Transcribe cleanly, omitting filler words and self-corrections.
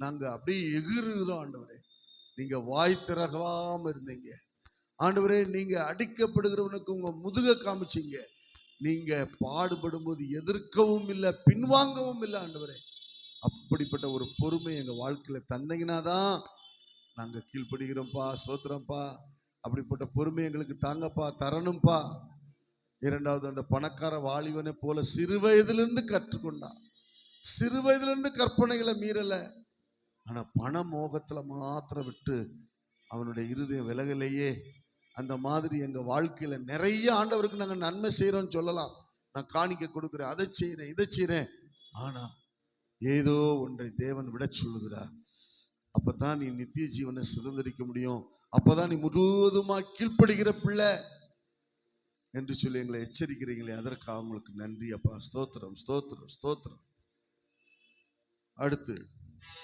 நாங்க அப்படியே எகிறுகிறோம் ஆண்டவரே. நீங்க வாய் திறக்காம இருந்தீங்க ஆண்டவரே. நீங்க அடிக்கப்படுகிறவனுக்கு உங்க முதுக காமிச்சீங்க. நீங்க பாடுபடும் போது எதிர்க்கவும் இல்லை, பின்வாங்கவும் இல்லை ஆண்டவரே. அப்படிப்பட்ட ஒரு பொறுமை எங்க வாழ்க்கையில தந்தீங்கன்னா தான் நாங்க கீழ்ப்படுகிறோம்ப்பா. ஸ்தோத்திரம்ப்பா. அப்படிப்பட்ட பொறுமை எங்களுக்கு தாங்கப்பா, தரணும்ப்பா. இரண்டாவது, அந்த பணக்கார வாலிபனை போல சிறு வயதிலிருந்து கற்றுக்கொண்டான். சிறு வயதிலிருந்து கற்பனைகளை மீறல. ஆனா பண மோகத்துல மாத்திரம் விட்டு அவனுடைய இருதயம் விலகலையே. அந்த மாதிரி எங்க வாழ்க்கையில நிறைய ஆண்டவருக்கு நாங்க நன்மை செய்யறோம்னு சொல்லலாம். நான் காணிக்க கொடுக்கிறேன், அதை செய்யறேன், இதை செய்யறேன். ஆனா ஏதோ ஒன்றை தேவன் விட சொல்லுகிறார். அப்பதான் நீ நித்திய ஜீவனை சுதந்திரிக்க முடியும். அப்பதான் நீ முழுவதுமா கீழ்ப்படுகிற பிள்ளை என்று சொல்லி எங்களை எச்சரிக்கிறீங்களே, அதற்காக உங்களுக்கு நன்றி அப்பா. ஸ்தோத்திரம், ஸ்தோத்திரம், ஸ்தோத்திரம். அடுத்து